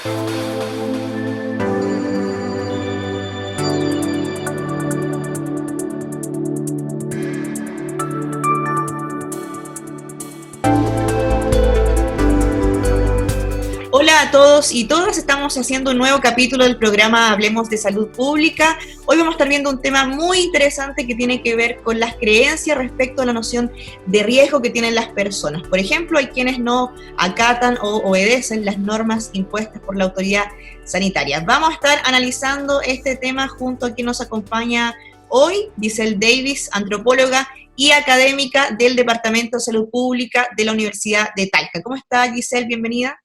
Hola a todos y todas, estamos haciendo un nuevo capítulo del programa Hablemos de Salud Pública. Hoy vamos a estar viendo un tema muy interesante que tiene que ver con las creencias respecto a la noción de riesgo que tienen las personas. Por ejemplo, hay quienes no acatan o obedecen las normas impuestas por la autoridad sanitaria. Vamos a estar analizando este tema junto a quien nos acompaña hoy, Giselle Davis, antropóloga y académica del Departamento de Salud Pública de la Universidad de Talca. ¿Cómo está, Giselle? Bienvenida.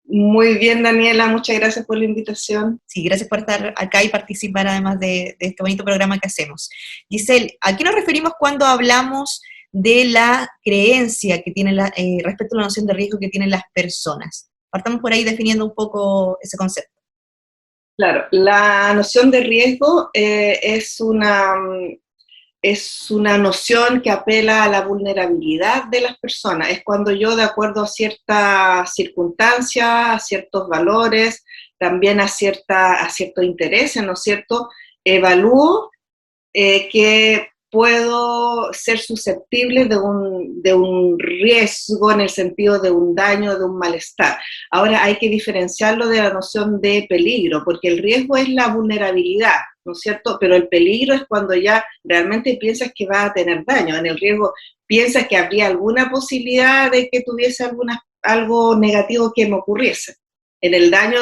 Muy bien, Daniela, muchas gracias por la invitación. Sí, gracias por estar acá y participar además de este bonito programa que hacemos. Giselle, ¿a qué nos referimos cuando hablamos de la creencia que tienen respecto a la noción de riesgo que tienen las personas? Partamos por ahí definiendo un poco ese concepto. Claro, la noción de riesgo es una noción que apela a la vulnerabilidad de las personas. Es cuando yo, de acuerdo a ciertas circunstancias, a ciertos valores, también a ciertos intereses, ¿no es cierto?, evalúo que puedo ser susceptible de un riesgo en el sentido de un daño, de un malestar. Ahora hay que diferenciarlo de la noción de peligro, porque el riesgo es la vulnerabilidad, ¿no es cierto? Pero el peligro es cuando ya realmente piensas que va a tener daño. En el riesgo piensas que habría alguna posibilidad de que tuviese algo negativo que me ocurriese. En el daño,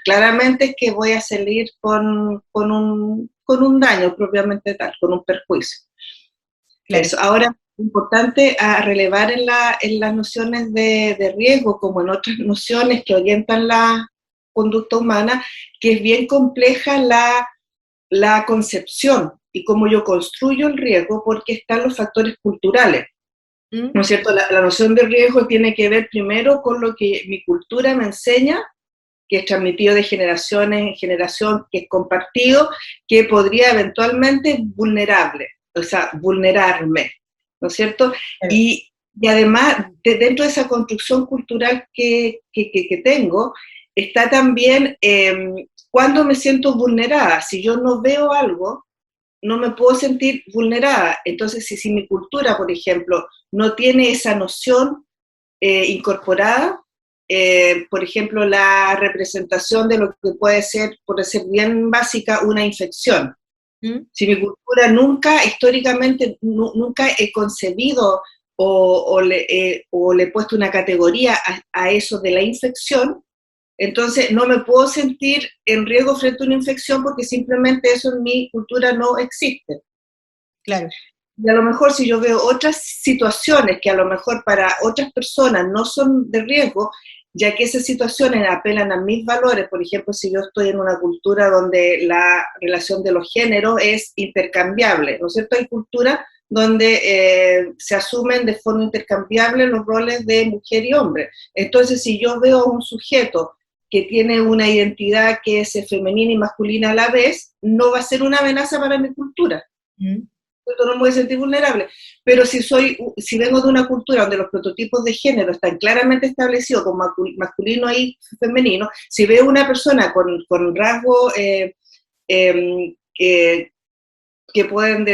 claramente es que voy a salir con un daño propiamente tal, con un perjuicio. Claro. Eso. Ahora, importante a relevar en las nociones de riesgo, como en otras nociones que orientan la conducta humana, que es bien compleja la concepción y cómo yo construyo el riesgo, porque están los factores culturales. ¿No es cierto? La noción de riesgo tiene que ver primero con lo que mi cultura me enseña, que es transmitido de generaciones en generación, que es compartido, que podría eventualmente vulnerarme, ¿no es cierto? Y además, dentro de esa construcción cultural que tengo, está también cuando me siento vulnerada. Si yo no veo algo, no me puedo sentir vulnerada. Entonces, si mi cultura, por ejemplo, no tiene esa noción incorporada, por ejemplo, la representación de lo que puede ser, por ser bien básica, una infección. Si mi cultura históricamente, nunca he concebido o le he puesto una categoría a eso de la infección, entonces no me puedo sentir en riesgo frente a una infección porque simplemente eso en mi cultura no existe. Claro. Y a lo mejor si yo veo otras situaciones que a lo mejor para otras personas no son de riesgo, ya que esas situaciones apelan a mis valores, por ejemplo, si yo estoy en una cultura donde la relación de los géneros es intercambiable, ¿no es cierto? Hay culturas donde se asumen de forma intercambiable los roles de mujer y hombre. Entonces, si yo veo a un sujeto que tiene una identidad que es femenina y masculina a la vez, no va a ser una amenaza para mi cultura. No me voy a sentir vulnerable, pero si vengo de una cultura donde los prototipos de género están claramente establecidos como masculino y femenino, si veo una persona con rasgos que pueden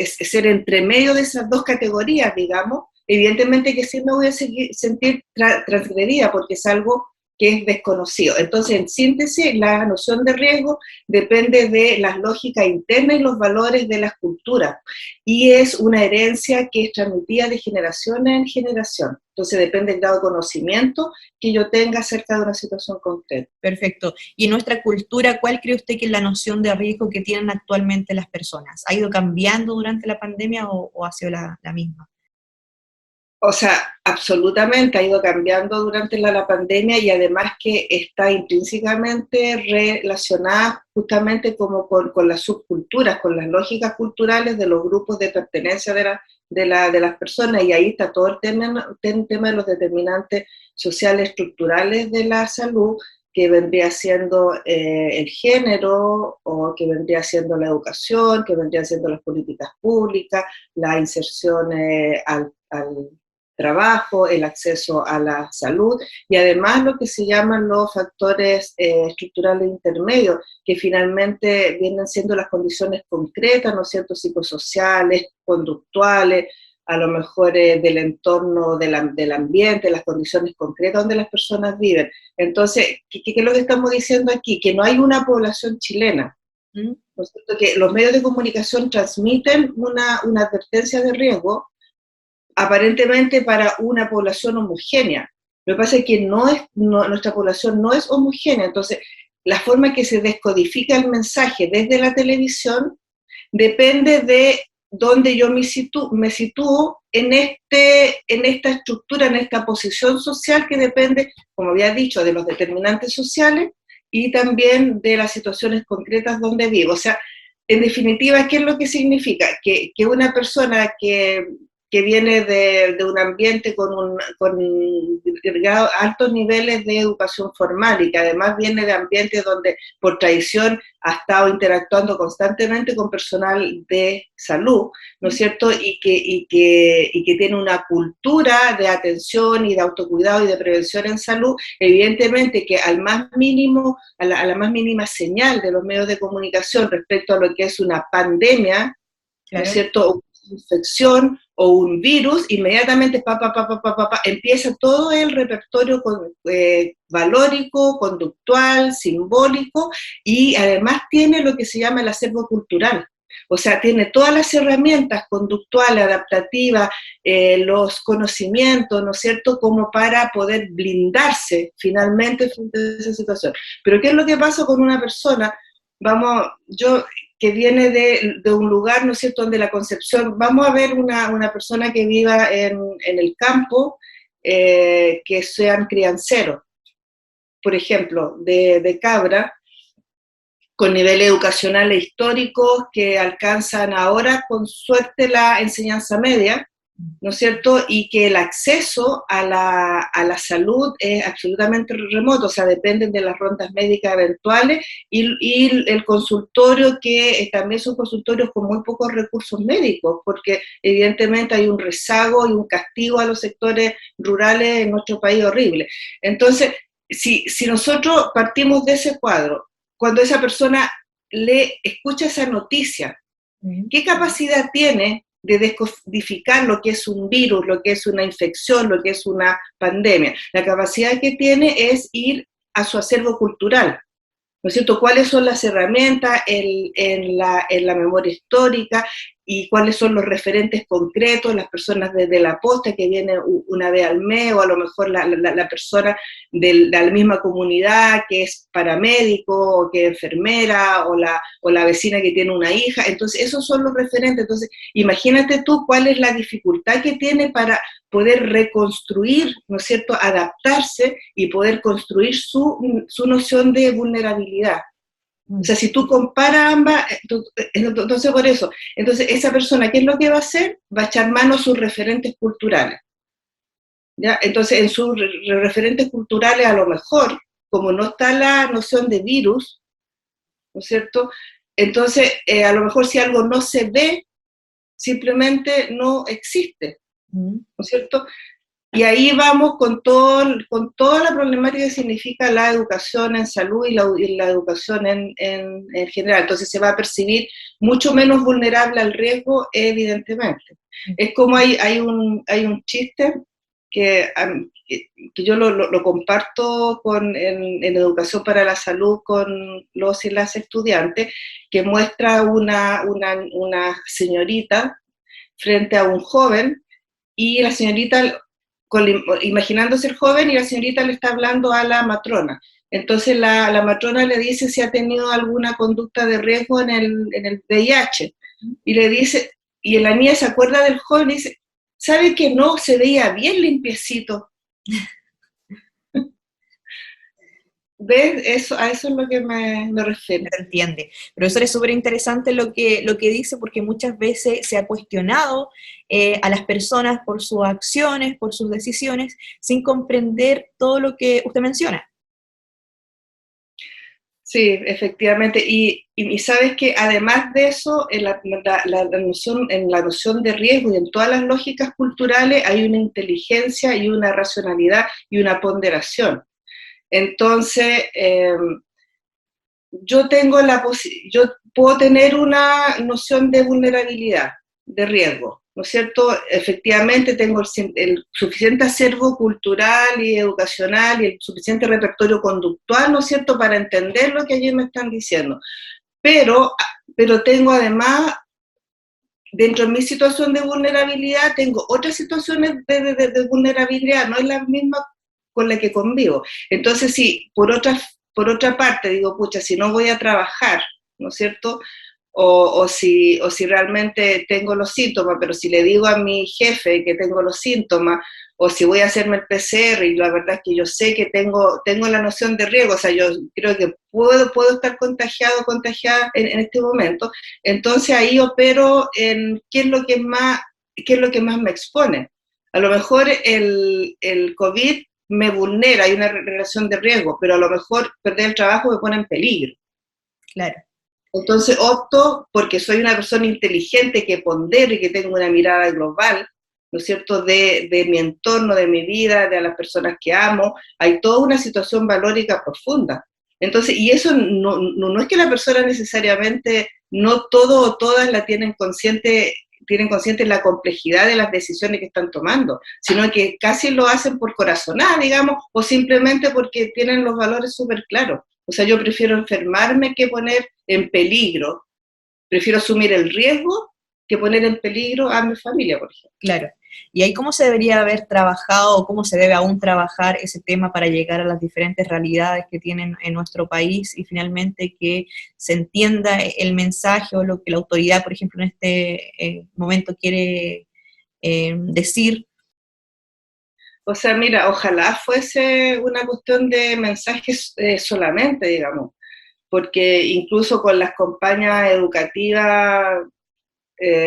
ser entre medio de esas dos categorías, digamos, evidentemente que sí me voy a sentir transgredida porque es algo que es desconocido. Entonces, en síntesis, la noción de riesgo depende de las lógicas internas y los valores de las culturas, y es una herencia que es transmitida de generación en generación. Entonces, depende del grado de conocimiento que yo tenga acerca de una situación concreta. Perfecto. Y en nuestra cultura, ¿cuál cree usted que es la noción de riesgo que tienen actualmente las personas? ¿Ha ido cambiando durante la pandemia o ha sido la misma? O sea, absolutamente ha ido cambiando durante la pandemia, y además que está intrínsecamente relacionada justamente como con las subculturas, con las lógicas culturales de los grupos de pertenencia de las personas, y ahí está todo el tema de los determinantes sociales estructurales de la salud, que vendría siendo el género, o que vendría siendo la educación, que vendrían siendo las políticas públicas, la inserción trabajo, el acceso a la salud y además lo que se llaman los factores estructurales intermedios, que finalmente vienen siendo las condiciones concretas, ¿no es cierto?, psicosociales, conductuales, a lo mejor del entorno del ambiente, las condiciones concretas donde las personas viven. Entonces, ¿qué es lo que estamos diciendo aquí? Que no hay una población chilena. ¿No es cierto? Que los medios de comunicación transmiten una advertencia de riesgo aparentemente para una población homogénea. Lo que pasa es que nuestra población no es homogénea, entonces la forma que se descodifica el mensaje desde la televisión depende de dónde yo me sitúo en esta estructura, en esta posición social que depende, como había dicho, de los determinantes sociales y también de las situaciones concretas donde vivo. O sea, en definitiva, ¿qué es lo que significa? Que una persona que viene de un ambiente con altos niveles de educación formal y que además viene de ambientes donde por tradición ha estado interactuando constantemente con personal de salud, ¿no es cierto? Y que tiene una cultura de atención y de autocuidado y de prevención en salud, evidentemente que al más mínimo, a la más mínima señal de los medios de comunicación respecto a lo que es una pandemia, ¿no es cierto?, infección o un virus, inmediatamente empieza todo el repertorio valórico, conductual, simbólico, y además tiene lo que se llama el acervo cultural. O sea, tiene todas las herramientas conductuales, adaptativas, los conocimientos, ¿no es cierto?, como para poder blindarse finalmente frente a esa situación. Pero ¿qué es lo que pasa con una persona? Que viene de un lugar, ¿no es cierto?, donde la concepción, vamos a ver una persona que viva en el campo, que sean crianceros, por ejemplo, de cabra, con niveles educacionales históricos que alcanzan ahora con suerte la enseñanza media, ¿no es cierto? Y que el acceso a la salud es absolutamente remoto, o sea, dependen de las rondas médicas eventuales y el consultorio, que también son consultorios con muy pocos recursos médicos, porque evidentemente hay un rezago y un castigo a los sectores rurales en nuestro país horrible. Entonces, si nosotros partimos de ese cuadro, cuando esa persona escucha esa noticia, ¿qué capacidad tiene de descodificar lo que es un virus, lo que es una infección, lo que es una pandemia? La capacidad que tiene es ir a su acervo cultural, ¿no es cierto? ¿Cuáles son las herramientas en la memoria histórica y cuáles son los referentes concretos, las personas desde la posta que viene una vez al mes, o a lo mejor la persona de la misma comunidad que es paramédico o que es enfermera, o la vecina que tiene una hija? Entonces esos son los referentes. Entonces imagínate tú cuál es la dificultad que tiene para poder reconstruir, ¿no es cierto?, adaptarse y poder construir su noción de vulnerabilidad. O sea, si tú comparas ambas, entonces por eso, entonces esa persona, ¿qué es lo que va a hacer? Va a echar mano a sus referentes culturales, ¿ya? Entonces en sus referentes culturales, a lo mejor, como no está la noción de virus, ¿no es cierto?, entonces a lo mejor si algo no se ve, simplemente no existe, ¿no es cierto? Y ahí vamos con toda la problemática que significa la educación en salud y la educación en general. Entonces se va a percibir mucho menos vulnerable al riesgo, evidentemente. Es como hay un chiste que yo lo comparto en Educación para la Salud con los y las estudiantes, que muestra una señorita frente a un joven, y la señorita imaginando ser joven, y la señorita le está hablando a la matrona. Entonces la matrona le dice si ha tenido alguna conducta de riesgo en el VIH, y le dice, y la niña se acuerda del joven y dice, ¿sabe que no? Se veía bien limpiecito. ¿Ves? A eso es lo que me refiero. Se entiende. Profesor, es súper interesante lo que dice, porque muchas veces se ha cuestionado a las personas por sus acciones, por sus decisiones, sin comprender todo lo que usted menciona. Sí, efectivamente. Y sabes que además de eso, en la noción de riesgo y en todas las lógicas culturales hay una inteligencia y una racionalidad y una ponderación. Entonces, yo puedo tener una noción de vulnerabilidad, de riesgo, ¿no es cierto? Efectivamente tengo el suficiente acervo cultural y educacional y el suficiente repertorio conductual, ¿no es cierto?, para entender lo que allí me están diciendo. Pero tengo además, dentro de mi situación de vulnerabilidad, tengo otras situaciones de vulnerabilidad, no es la misma con la que convivo. Entonces, sí, por otra parte, digo, pucha, si no voy a trabajar, ¿no es cierto? O si realmente tengo los síntomas, pero si le digo a mi jefe que tengo los síntomas, o si voy a hacerme el PCR y la verdad es que yo sé que tengo la noción de riesgo, o sea, yo creo que puedo estar contagiada en este momento, entonces ahí opero en qué es lo que más me expone. A lo mejor el COVID me vulnera, hay una relación de riesgo, pero a lo mejor perder el trabajo me pone en peligro. Claro. Entonces opto, porque soy una persona inteligente que pondere y que tengo una mirada global, ¿no es cierto?, de mi entorno, de mi vida, de las personas que amo, hay toda una situación valórica profunda. Entonces, y eso no es que la persona necesariamente, no todo o todas la tienen consciente la complejidad de las decisiones que están tomando, sino que casi lo hacen por corazonada, digamos, o simplemente porque tienen los valores súper claros. O sea, yo prefiero enfermarme que poner en peligro, prefiero asumir el riesgo que poner en peligro a mi familia, por ejemplo. Claro. ¿Y ahí cómo se debería haber trabajado o cómo se debe aún trabajar ese tema para llegar a las diferentes realidades que tienen en nuestro país y finalmente que se entienda el mensaje o lo que la autoridad, por ejemplo, en este momento quiere decir? O sea, mira, ojalá fuese una cuestión de mensajes solamente, digamos, porque incluso con las campañas educativas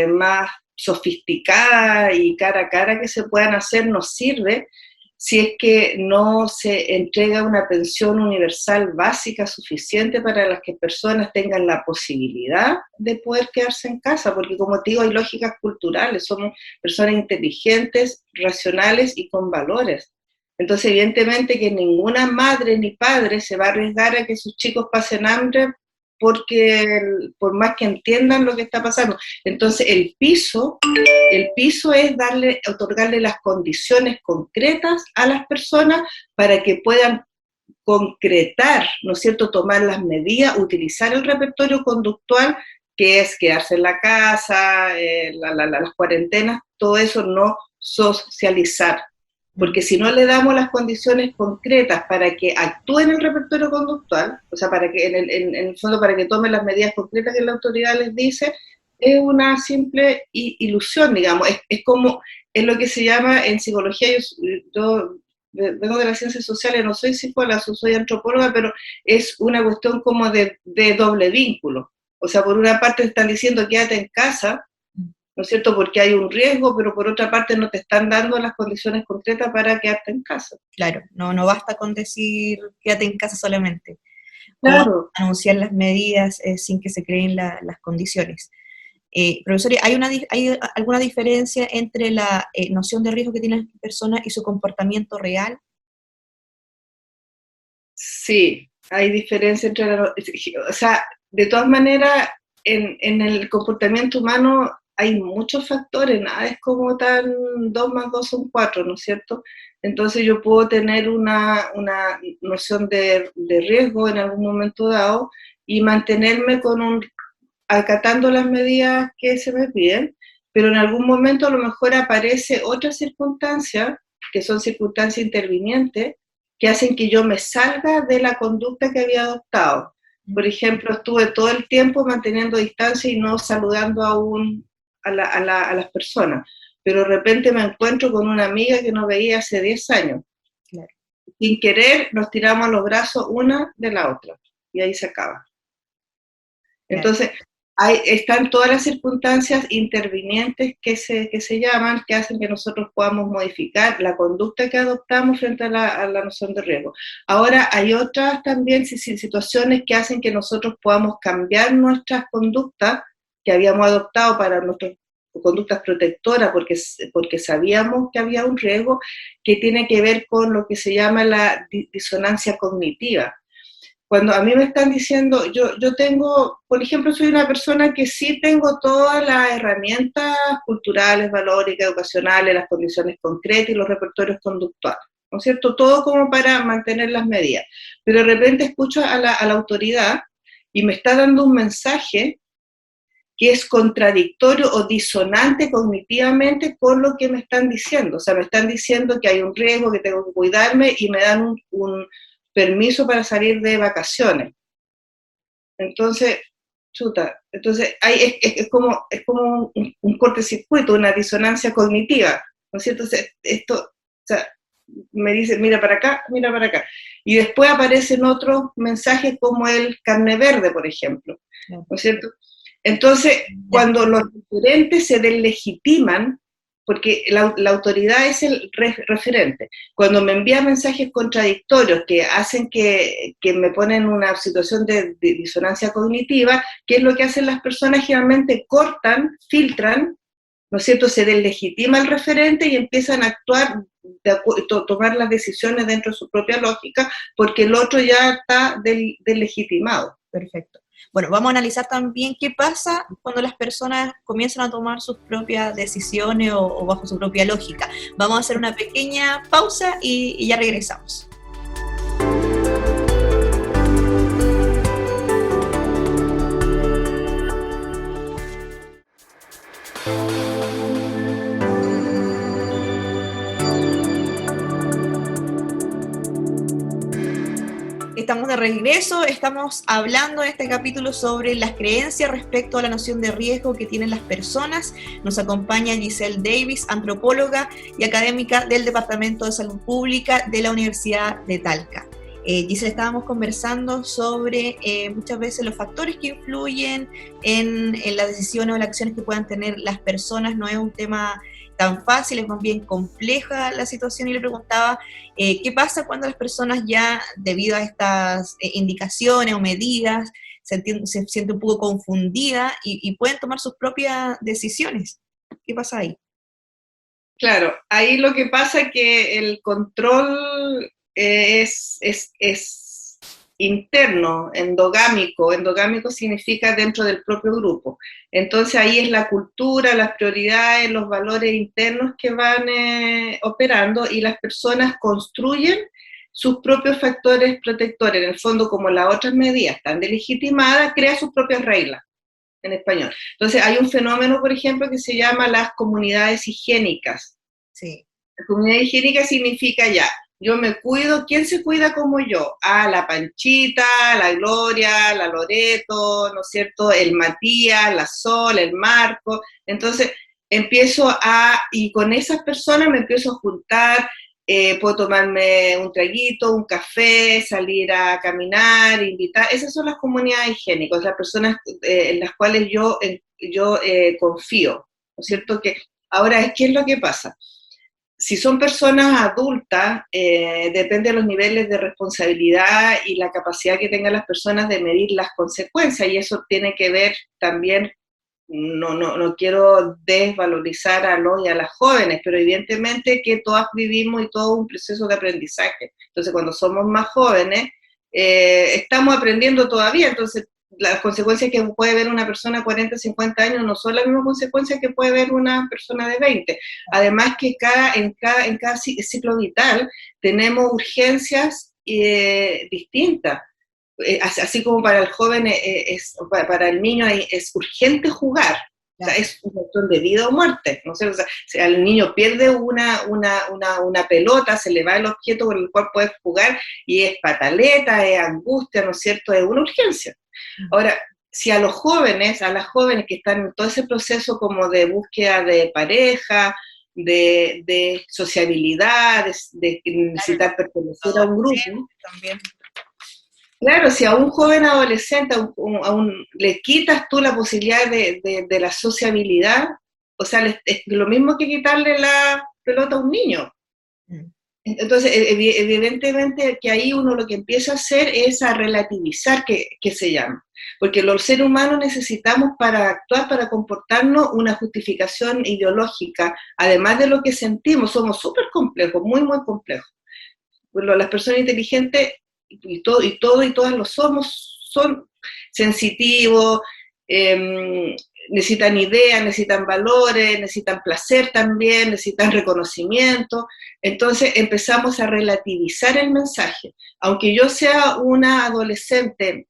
más sofisticadas y cara a cara que se puedan hacer nos sirve si es que no se entrega una pensión universal básica suficiente para las que personas tengan la posibilidad de poder quedarse en casa, porque como te digo, hay lógicas culturales, somos personas inteligentes, racionales y con valores. Entonces, evidentemente que ninguna madre ni padre se va a arriesgar a que sus chicos pasen hambre porque por más que entiendan lo que está pasando. Entonces, el piso es otorgarle las condiciones concretas a las personas para que puedan concretar, ¿no es cierto?, tomar las medidas, utilizar el repertorio conductual, que es quedarse en la casa, las cuarentenas, todo eso, no socializar. Porque si no le damos las condiciones concretas para que actúe en el repertorio conductual, o sea, para que en el fondo para que tomen las medidas concretas que la autoridad les dice, es una simple ilusión, digamos. Es lo que se llama en psicología, yo vengo de las ciencias sociales, no soy psicóloga, soy antropóloga, pero es una cuestión como de doble vínculo. O sea, por una parte están diciendo quédate en casa, ¿no es cierto?, porque hay un riesgo, pero por otra parte no te están dando las condiciones concretas para quedarte en casa. Claro, no basta con decir quédate en casa solamente, o Claro. anunciar las medidas sin que se creen las condiciones. Profesor, ¿hay alguna diferencia entre la noción de riesgo que tiene la persona y su comportamiento real? Sí, hay diferencia entre o sea, de todas maneras, en el comportamiento humano hay muchos factores, nada es como tan 2 más 2 son 4, ¿no es cierto? Entonces yo puedo tener una noción de riesgo en algún momento dado y mantenerme acatando las medidas que se me piden, pero en algún momento a lo mejor aparece otra circunstancia, que son circunstancias intervinientes, que hacen que yo me salga de la conducta que había adoptado. Por ejemplo, estuve todo el tiempo manteniendo distancia y no saludando a las personas, pero de repente me encuentro con una amiga que no veía hace 10 años. Claro. Sin querer nos tiramos los brazos una de la otra y ahí se acaba. Claro. Entonces, están todas las circunstancias intervinientes que se llaman, que hacen que nosotros podamos modificar la conducta que adoptamos frente a la noción de riesgo. Ahora, hay otras también situaciones que hacen que nosotros podamos cambiar nuestras conductas que habíamos adoptado para nuestras conductas protectoras, porque sabíamos que había un riesgo, que tiene que ver con lo que se llama la disonancia cognitiva. Cuando a mí me están diciendo, yo tengo, por ejemplo, soy una persona que sí tengo todas las herramientas culturales, valóricas, educacionales, las condiciones concretas y los repertorios conductuales, ¿no es cierto? Todo como para mantener las medidas. Pero de repente escucho a la autoridad y me está dando un mensaje que es contradictorio o disonante cognitivamente con lo que me están diciendo. O sea, me están diciendo que hay un riesgo, que tengo que cuidarme, y me dan un permiso para salir de vacaciones. Entonces, es como un cortocircuito, una disonancia cognitiva, ¿no es cierto? O sea, me dice, mira para acá, y después aparecen otros mensajes como el carne verde, por ejemplo, ¿no es cierto? Entonces, cuando los referentes se deslegitiman, porque la autoridad es el referente, cuando me envían mensajes contradictorios que hacen que me ponen en una situación de disonancia cognitiva, ¿qué es lo que hacen las personas? Generalmente cortan, filtran, ¿no es cierto? Se deslegitima el referente y empiezan a actuar, tomar las decisiones dentro de su propia lógica, porque el otro ya está deslegitimado. Perfecto. Bueno, vamos a analizar también qué pasa cuando las personas comienzan a tomar sus propias decisiones o bajo su propia lógica. Vamos a hacer una pequeña pausa y ya regresamos. Estamos de regreso, estamos hablando en este capítulo sobre las creencias respecto a la noción de riesgo que tienen las personas. Nos acompaña Giselle Davis, antropóloga y académica del Departamento de Salud Pública de la Universidad de Talca. Giselle, estábamos conversando sobre muchas veces los factores que influyen en las decisiones o las acciones que puedan tener las personas. No es un tema tan fácil, es más bien compleja la situación, y le preguntaba qué pasa cuando las personas ya, debido a estas indicaciones o medidas, se sienten un poco confundidas y pueden tomar sus propias decisiones. ¿Qué pasa ahí? Claro, ahí lo que pasa es que el control es interno, endogámico. Endogámico significa dentro del propio grupo. Entonces ahí es la cultura, las prioridades, los valores internos que van operando, y las personas construyen sus propios factores protectores. En el fondo, como las otras medidas están delegitimadas, crea sus propias reglas en español. Entonces hay un fenómeno, por ejemplo, que se llama las comunidades higiénicas. Sí. La comunidad higiénica significa ya, yo me cuido, ¿quién se cuida como yo? La Panchita, la Gloria, la Loreto, ¿no es cierto? El Matías, la Sol, el Marco. Entonces y con esas personas me empiezo a juntar, puedo tomarme un traguito, un café, salir a caminar, invitar. Esas son las comunidades higiénicas, las personas en las cuales yo confío, ¿no es cierto? Ahora, ¿qué es lo que pasa? Si son personas adultas, depende de los niveles de responsabilidad y la capacidad que tengan las personas de medir las consecuencias, y eso tiene que ver también, no quiero desvalorizar a los y a las jóvenes, pero evidentemente que todas vivimos y todo un proceso de aprendizaje. Entonces, cuando somos más jóvenes, estamos aprendiendo todavía, entonces las consecuencias que puede ver una persona de 40, 50 años no son las mismas consecuencias que puede ver una persona de 20. Además que en cada ciclo vital tenemos urgencias distintas. Así como para el joven, para el niño es urgente jugar. O sea, es una cuestión de vida o muerte, no sé, o sea, si el niño pierde una pelota, se le va el objeto con el cual puede jugar, y es pataleta, es angustia, ¿no es cierto?, es una urgencia. Ahora, si a las jóvenes que están en todo ese proceso como de búsqueda de pareja, de sociabilidad, de necesitar pertenecer a un grupo, también. Claro, si a un joven adolescente le quitas tú la posibilidad de la sociabilidad, o sea, es lo mismo que quitarle la pelota a un niño. Mm. Entonces, evidentemente que ahí uno lo que empieza a hacer es a relativizar, que se llama. Porque los seres humanos necesitamos para actuar, para comportarnos, una justificación ideológica. Además de lo que sentimos, somos súper complejos, muy, muy complejos. Las personas inteligentes, y todas lo somos, son sensitivos, necesitan ideas, necesitan valores, necesitan placer también, necesitan reconocimiento. Entonces empezamos a relativizar el mensaje. Aunque yo sea una adolescente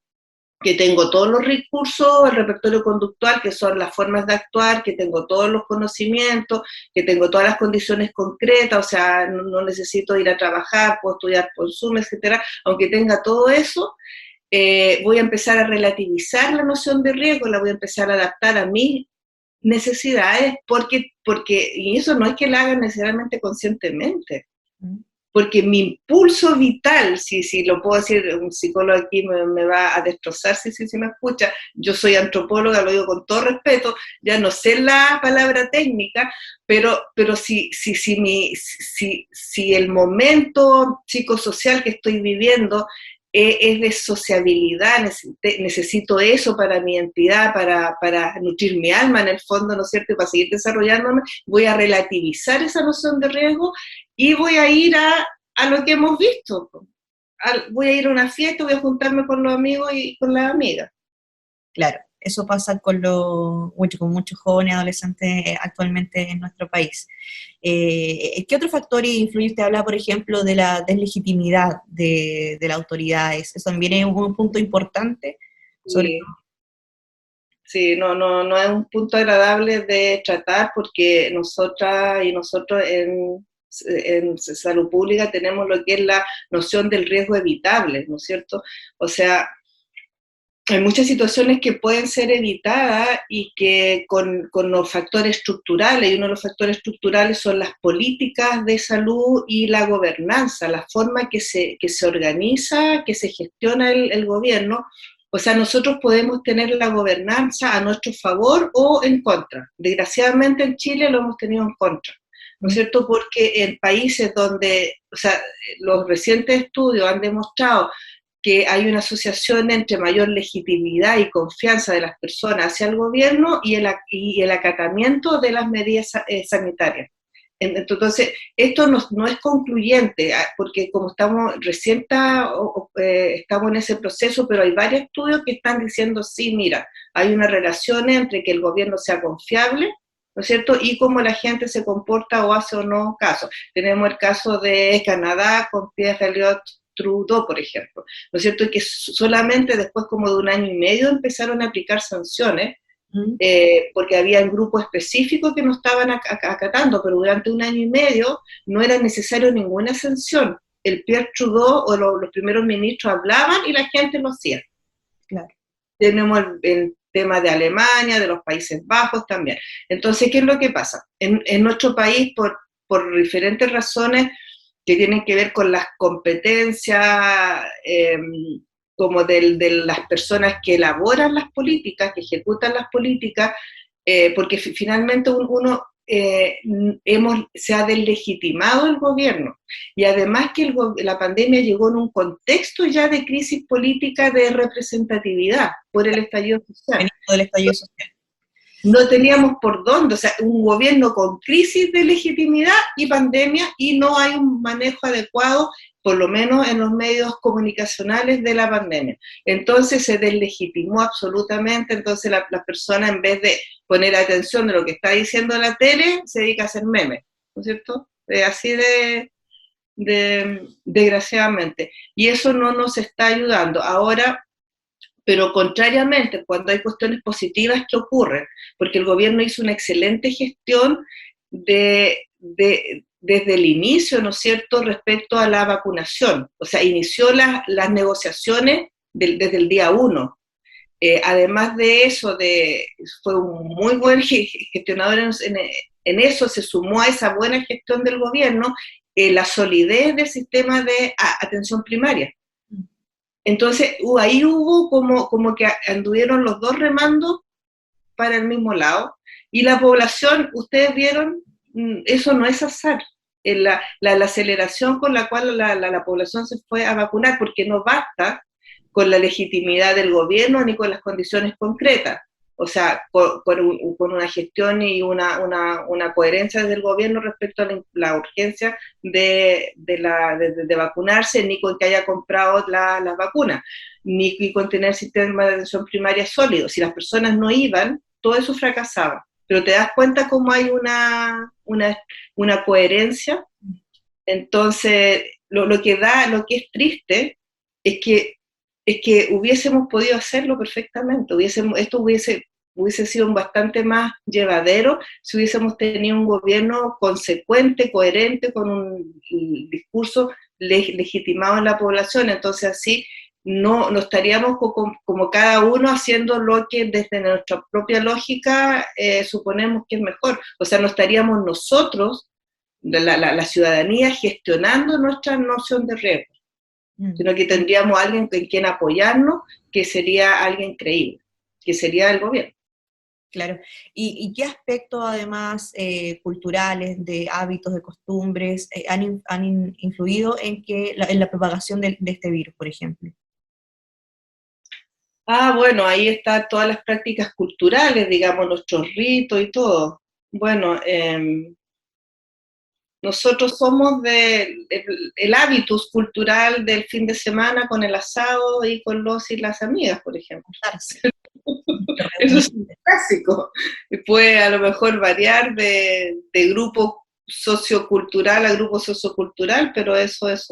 que tengo todos los recursos, el repertorio conductual, que son las formas de actuar, que tengo todos los conocimientos, que tengo todas las condiciones concretas, o sea, no necesito ir a trabajar, puedo estudiar por Zoom, etcétera, aunque tenga todo eso, voy a empezar a relativizar la noción de riesgo, la voy a empezar a adaptar a mis necesidades, y eso no es que la hagan necesariamente conscientemente. Porque mi impulso vital, si lo puedo decir, un psicólogo aquí me va a destrozar si me escucha, yo soy antropóloga, lo digo con todo respeto, ya no sé la palabra técnica, pero si el momento psicosocial que estoy viviendo es de sociabilidad, necesito eso para mi identidad, para nutrir mi alma en el fondo, ¿no es cierto?, y para seguir desarrollándome, voy a relativizar esa noción de riesgo y voy a ir a lo que hemos visto. Voy a ir a una fiesta, voy a juntarme con los amigos y con las amigas. Claro, eso pasa con muchos jóvenes adolescentes actualmente en nuestro país. ¿Qué otro factor influye? Usted habla, por ejemplo, de la deslegitimidad de las autoridades. Eso también es un punto importante. Sí, no es un punto agradable de tratar, porque nosotras y nosotros en salud pública tenemos lo que es la noción del riesgo evitable, ¿no es cierto? O sea, hay muchas situaciones que pueden ser evitadas y que con los factores estructurales, y uno de los factores estructurales son las políticas de salud y la gobernanza, la forma que se organiza, que se gestiona el gobierno. O sea, nosotros podemos tener la gobernanza a nuestro favor o en contra. Desgraciadamente en Chile lo hemos tenido en contra, ¿no es cierto? Porque en países donde, o sea, los recientes estudios han demostrado que hay una asociación entre mayor legitimidad y confianza de las personas hacia el gobierno y el acatamiento de las medidas sanitarias. Entonces, esto no es concluyente, porque como estamos estamos en ese proceso, pero hay varios estudios que están diciendo, sí, mira, hay una relación entre que el gobierno sea confiable, ¿no es cierto?, y cómo la gente se comporta o hace o no caso. Tenemos el caso de Canadá con Pierre Elliott Trudeau, por ejemplo, ¿no es cierto?, y que solamente después como de un año y medio empezaron a aplicar sanciones, porque había un grupo específico que no estaban acatando, pero durante un año y medio no era necesario ninguna sanción. El Pierre Trudeau o los primeros ministros hablaban y la gente lo hacía. Claro. Tenemos el tema de Alemania, de los Países Bajos también. Entonces, ¿qué es lo que pasa? En nuestro país, por diferentes razones que tienen que ver con las competencias, como de las personas que elaboran las políticas, que ejecutan las políticas, porque finalmente se ha deslegitimado el gobierno. Y además que la pandemia llegó en un contexto ya de crisis política de representatividad por el estallido social. Del estallido social. No teníamos por dónde, o sea, un gobierno con crisis de legitimidad y pandemia, y no hay un manejo adecuado, por lo menos en los medios comunicacionales, de la pandemia. Entonces se deslegitimó absolutamente, entonces la persona, en vez de poner atención de lo que está diciendo la tele, se dedica a hacer memes, ¿no es cierto? Así desgraciadamente. Y eso no nos está ayudando. Ahora, pero contrariamente, cuando hay cuestiones positivas que ocurren, porque el gobierno hizo una excelente gestión desde el inicio, ¿no es cierto?, respecto a la vacunación. O sea, inició las negociaciones desde el día 1. Además de eso, fue un muy buen gestionador en eso, se sumó a esa buena gestión del gobierno la solidez del sistema de atención primaria. Entonces, ahí hubo como que anduvieron los dos remando para el mismo lado, y la población, ustedes vieron, eso no es azar, la aceleración con la cual la población se fue a vacunar, porque no basta con la legitimidad del gobierno ni con las condiciones concretas. O sea, con una gestión y una coherencia del gobierno respecto a la urgencia de vacunarse, ni con que haya comprado las vacunas, ni con tener sistemas de atención primaria sólidos. Si las personas no iban, todo eso fracasaba. Pero te das cuenta cómo hay una coherencia. Entonces, lo que es triste es que hubiésemos podido hacerlo perfectamente, esto hubiese sido bastante más llevadero si hubiésemos tenido un gobierno consecuente, coherente, con un discurso legitimado en la población. Entonces así no estaríamos como cada uno haciendo lo que desde nuestra propia lógica suponemos que es mejor. O sea, no estaríamos nosotros, la ciudadanía, gestionando nuestra noción de riesgo, sino que tendríamos a alguien en quien apoyarnos, que sería alguien creíble, que sería el gobierno. Claro. ¿Y qué aspectos, además, culturales, de hábitos, de costumbres, han influido en la propagación de este virus, por ejemplo? Bueno, ahí están todas las prácticas culturales, digamos, nuestros ritos y todo. Bueno, nosotros somos el hábitus cultural del fin de semana con el asado y con los y las amigas, por ejemplo. Eso es un clásico. Puede a lo mejor variar de grupo sociocultural a grupo sociocultural, pero eso es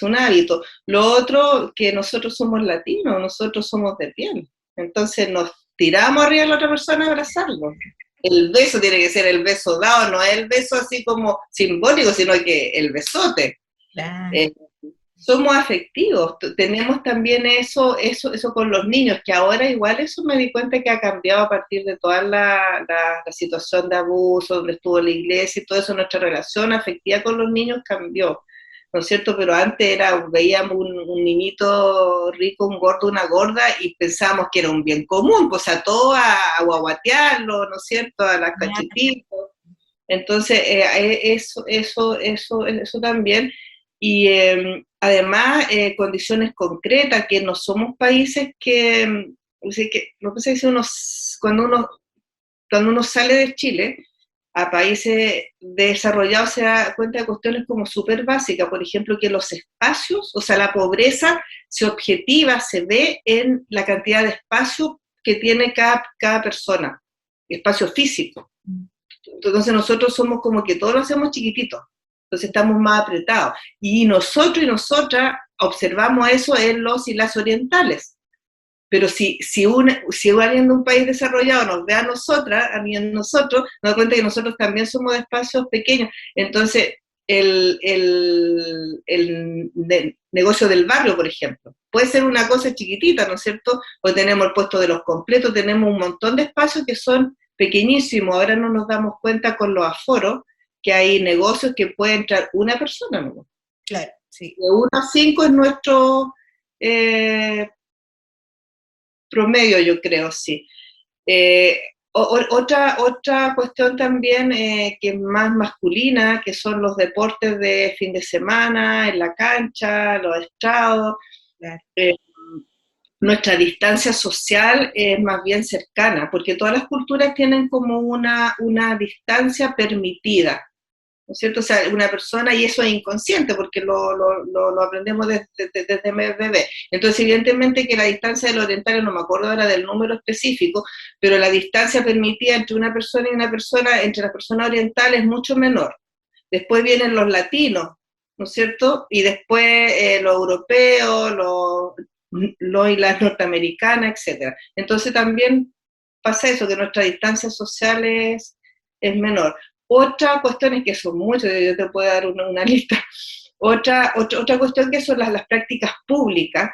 un hábito. Lo otro, que nosotros somos latinos, nosotros somos de piel. Entonces nos tiramos arriba de la otra persona a abrazarlo. El beso tiene que ser el beso dado, no es el beso así como simbólico, sino que el besote. Claro. Somos afectivos, tenemos también eso con los niños, que ahora igual eso me di cuenta que ha cambiado a partir de toda la situación de abuso, donde estuvo la iglesia y todo eso, nuestra relación afectiva con los niños cambió, ¿no es cierto? Pero antes veíamos un niñito rico, un gordo, una gorda, y pensábamos que era un bien común, pues a todo a guaguatearlo, ¿no es cierto? A las cachetitas. Entonces, eso también. Y además, condiciones concretas, que no somos países que lo que pasa es que cuando uno sale de Chile a países desarrollados se da cuenta de cuestiones como súper básicas, por ejemplo, que los espacios, o sea, la pobreza se objetiva, se ve en la cantidad de espacio que tiene cada persona, espacio físico. Entonces nosotros somos como que todos lo hacemos chiquititos, entonces estamos más apretados. Y nosotros y nosotras observamos eso en los y las orientales. Pero si alguien de un país desarrollado nos ve a nosotras, a mí a nosotros, nos da cuenta que nosotros también somos de espacios pequeños. Entonces, el negocio del barrio, por ejemplo, puede ser una cosa chiquitita, ¿no es cierto? O tenemos el puesto de los completos, tenemos un montón de espacios que son pequeñísimos. Ahora no nos damos cuenta con los aforos que hay negocios que puede entrar una persona, ¿no? Claro, sí. De 1 a 5 es nuestro promedio, yo creo, sí. Otra cuestión también que es más masculina, que son los deportes de fin de semana, en la cancha, los estrados. Claro. Nuestra distancia social es más bien cercana, porque todas las culturas tienen como una distancia permitida, ¿no es cierto? O sea, una persona, y eso es inconsciente, porque lo aprendemos desde bebé. Entonces, evidentemente que la distancia del oriental, no me acuerdo ahora del número específico, pero la distancia permitida entre una persona y una persona, entre las personas orientales, es mucho menor. Después vienen los latinos, ¿no es cierto? Y después los europeos, y las norteamericanas, etc. Entonces también pasa eso, que nuestra distancia social es menor. Otra cuestión es que son muchas, yo te puedo dar una lista. Otra cuestión que son las prácticas públicas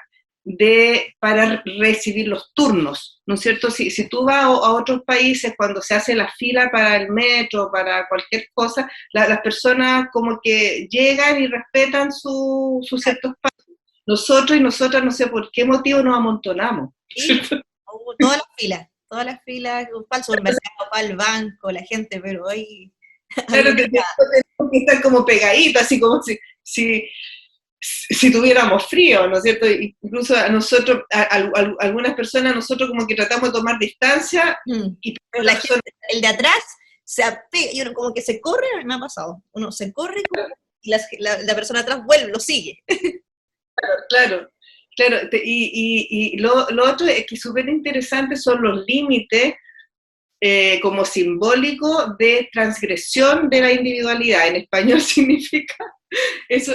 para recibir los turnos, ¿no es cierto? Si tú vas a otros países, cuando se hace la fila para el metro, para cualquier cosa, las personas como que llegan y respetan su cierto espacio. nosotros y nosotras no sé por qué motivo nos amontonamos. Sí, todas las filas, para el supermercado, para el banco, la gente, pero hoy... Claro que tenemos que estar como pegaditos, así como si tuviéramos frío, ¿no es cierto? Incluso a nosotros, algunas personas, nosotros como que tratamos de tomar distancia, pero la gente, el de atrás se apega, y uno como que se corre, me ha pasado, uno se corre y la persona atrás vuelve, lo sigue. Claro. Y lo otro es que súper interesante son los límites como simbólico de transgresión de la individualidad. En español significa, eso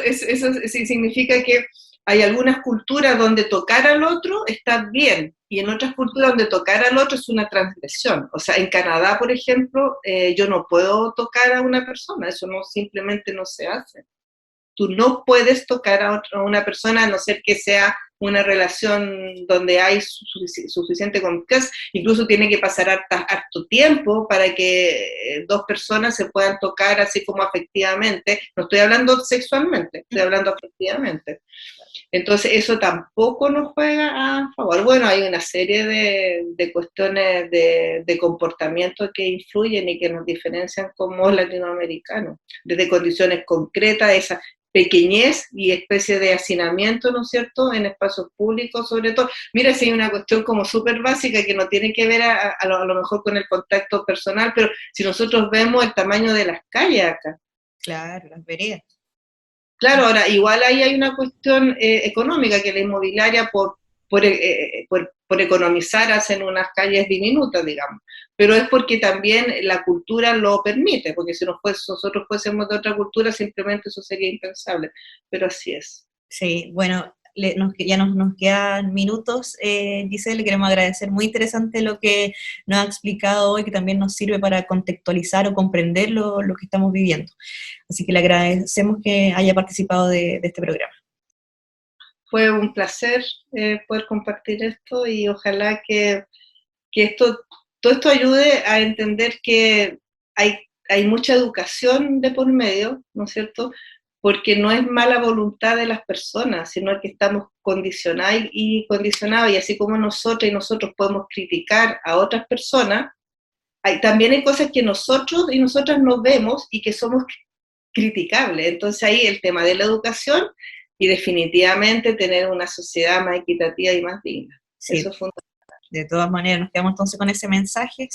significa que hay algunas culturas donde tocar al otro está bien, y en otras culturas donde tocar al otro es una transgresión. O sea, en Canadá, por ejemplo, yo no puedo tocar a una persona, eso simplemente no se hace. Tú no puedes tocar a una persona a no ser que sea una relación donde hay suficiente confianza, incluso tiene que pasar harto tiempo para que dos personas se puedan tocar así como afectivamente. No estoy hablando sexualmente, estoy hablando afectivamente. Entonces eso tampoco nos juega a favor. Bueno, hay una serie de cuestiones de comportamiento que influyen y que nos diferencian como latinoamericanos, desde condiciones concretas, esa pequeñez y especie de hacinamiento, ¿no es cierto?, en espacios públicos sobre todo. Mira, si hay una cuestión como súper básica que no tiene que ver a lo mejor con el contacto personal, pero si nosotros vemos el tamaño de las calles acá. Claro, las veredas. Claro, ahora igual ahí hay una cuestión económica, que la inmobiliaria por economizar hacen unas calles diminutas, digamos, pero es porque también la cultura lo permite, porque si nosotros fuésemos de otra cultura simplemente eso sería impensable, pero así es. Sí, bueno, ya nos quedan minutos, Giselle, le queremos agradecer, muy interesante lo que nos ha explicado hoy, que también nos sirve para contextualizar o comprender lo que estamos viviendo. Así que le agradecemos que haya participado de este programa. Fue un placer poder compartir esto y ojalá que todo esto ayude a entender que hay mucha educación de por medio, ¿no es cierto?, porque no es mala voluntad de las personas, sino que estamos condicionados, y así como nosotros y nosotros podemos criticar a otras personas, también hay cosas que nosotros y nosotras no vemos y que somos criticables. Entonces ahí el tema de la educación y definitivamente tener una sociedad más equitativa y más digna. Sí. Eso es fundamental. De todas maneras, nos quedamos entonces con ese mensaje,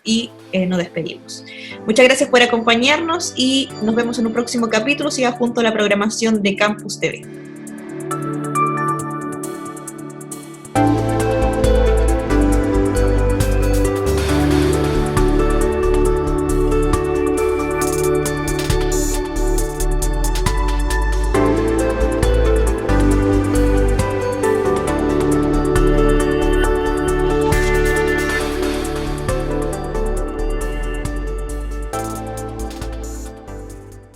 y nos despedimos. Muchas gracias por acompañarnos y nos vemos en un próximo capítulo. Siga junto a la programación de Campus TV.